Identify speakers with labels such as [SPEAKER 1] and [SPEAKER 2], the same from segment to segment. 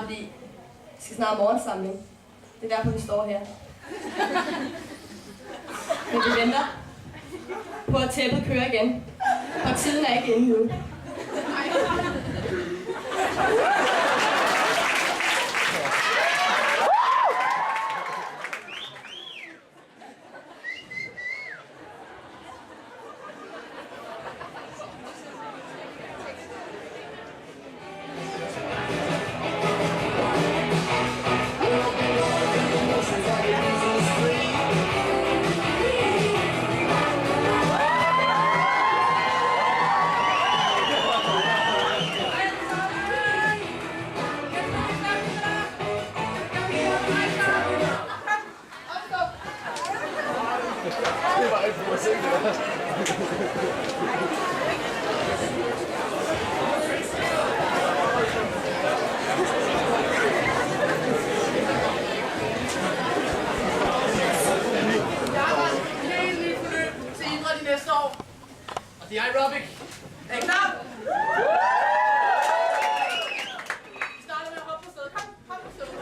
[SPEAKER 1] fordi vi skal snart morgensamling. Det er derfor, vi står her. Men vi venter på, at tæppet kører igen. Og tiden er ikke inde nu.
[SPEAKER 2] Det var ikke for at se det.
[SPEAKER 3] Jeg har et helt nyt forløb til idræt i næste år. Og det er aerobic. Er I klar? Vi starter med at hoppe på stedet. Kom, hop på stedet.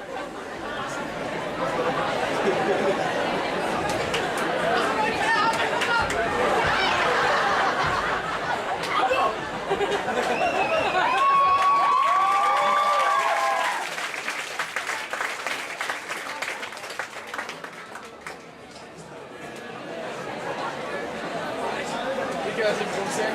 [SPEAKER 2] Det kan også improvisere.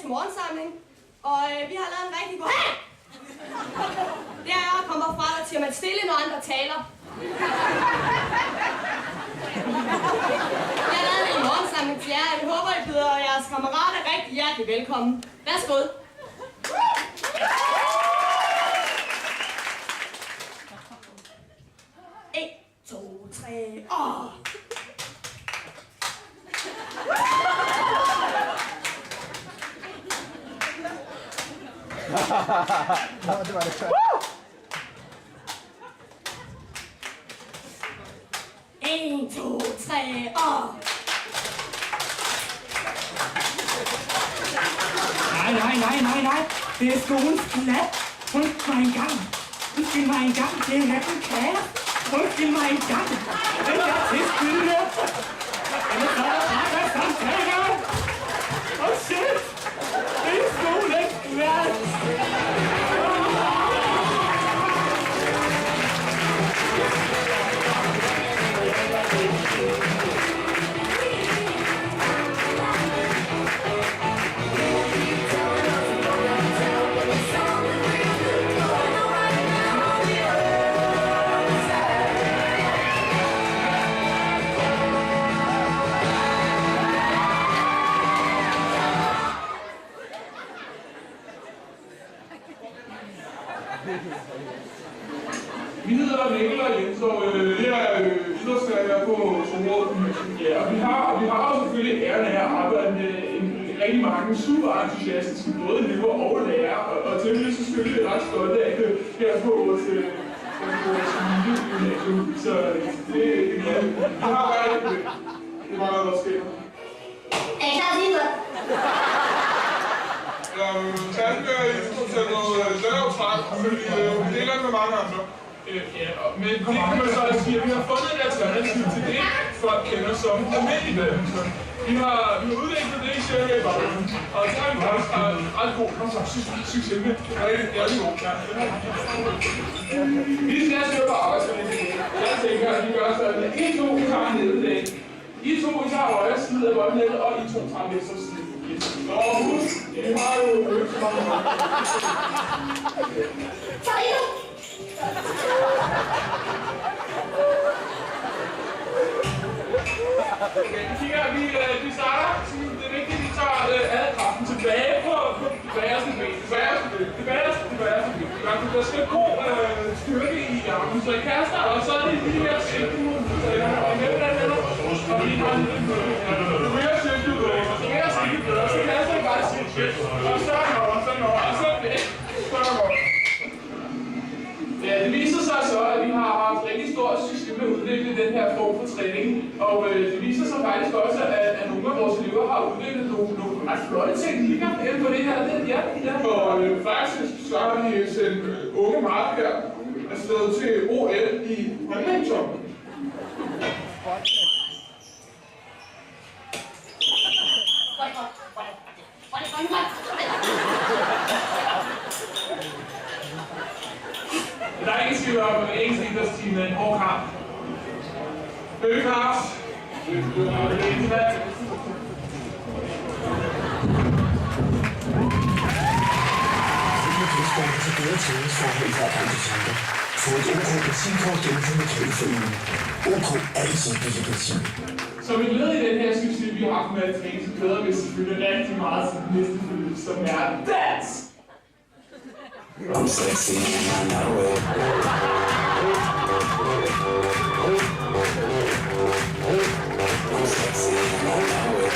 [SPEAKER 1] Morgensamling, og vi har lavet en rigtig god... Hey! Det er at komme fra dig til, at man stille, når andre taler. Jeg har lavet en morgensamling til jer, og jeg håber, I byder jeres kammerater rigtig hjertelig velkommen. Værsgo. 1, 2, 3,
[SPEAKER 2] Det var det.
[SPEAKER 1] 1, 2, 3,
[SPEAKER 4] Nej. Det er skolens klat. Ryk mig en gang. Undskyld mig en gang. Det er hatten kære. Ryk mig en gang. Den er til skylde. Eller så er der bare samtaler. Oh shit. Det er skolens klat.
[SPEAKER 5] Vi hedder Mikkel og Jens, og vi er idrætslærer på Sommerrådet. Ja, og vi har jo selvfølgelig æren af at arbejde med en rigtig mange super entusiastiske både elever og lærere, og til vi selvfølgelig ret stolte af det her på vores gymnasium. Så vi har bare det var noget, der sker.
[SPEAKER 1] Er I klar til idræt?
[SPEAKER 5] Tandgør i instituttet laver træk, fordi vi deler med mange andre. Men det kan man så sige, at vi har fundet et alternativ til det, folk kender som almindelig badminton. Vi har udviklet det i cirka i baggrunden, og det har vi faktisk ret god succes med. Det er god. Vi skal styre på arbejdsfordelingen. Jeg tænker, at vi gør sådan, at I to tager nederlag. I to tager højre side af voldnettet, og I to tager venstre side. Og husk, vi har jo øvet så mange år.
[SPEAKER 1] Tag i det!
[SPEAKER 5] Vi starter. Det er vigtigt, at vi tager alle kraften tilbage på bagerste ben. Det bagerste ben. Der skal god styrke i armen, så I kaster, og så er det de her silkemål. Og med hvordan det er, og vi har en lidt mere silke. Og så Ja, det viser sig så, at vi har haft rigtig stor succes med at udvikle den her form for træning. Og det viser sig faktisk også, at nogle af vores elever har udviklet nogle ret flotte teknikker inden for det her. Og faktisk så har vi sendt unge Mark her afsted til OL i badminton. Der er ingen tvivl om, at engelsk idrætsteam er en hård kamp. Bøgekars. Som et led i den her succes, vi har haft med at træne, så glæder vi selvfølgelig rigtig meget til den næste følge, som er dans!
[SPEAKER 6] I'm sexy and I know it. I'm sexy and I know it.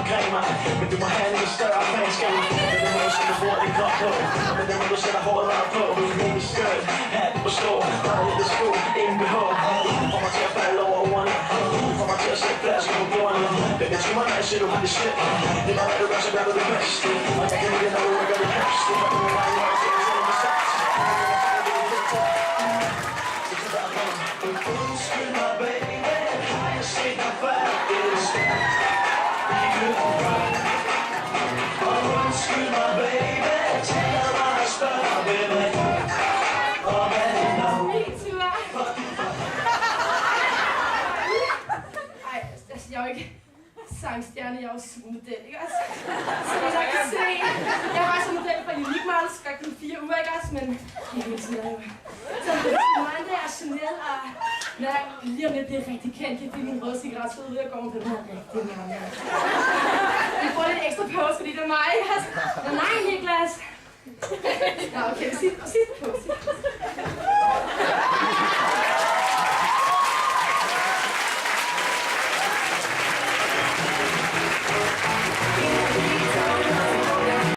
[SPEAKER 6] Omkring mig, men du må have en større fanskab. Men det må du sætte for, det godt på. Men det må du sætte hårdt op på. Mini skørt, hat på stå, bare lidt sko, ingen behov. Får mig til at falde over ordene, får mig til at sætte flasker på bordene. Det betyder mig, at du har det shit. Det er bare hvad du gør, så gør du det bedste. Og jeg kan ikke når du gør det bedste. Det er bare mig, jeg ser det som sagt. Undskyld mig, baby, har jeg set dig faktisk? Undskyld mig, baby, tillad mig at spørge, baby. Og hvad er det nu?
[SPEAKER 1] Ej, altså jeg er jo ikke sangstjerne, jeg er jo supermodel, ikke også? Så jeg kan se, jeg var som model for Unique Models, der kun 4 uger, ikke også? Men det er sådan noget. Så meget der er generet, og når jeg lige om lidt det er rigtig kendt, jeg fik min røde cigaret så ud og går på den her rigtig mange. Jeg får lidt ekstra pause, fordi det er mig, altså. Nej, Niklas. Nå, okay, sidste på.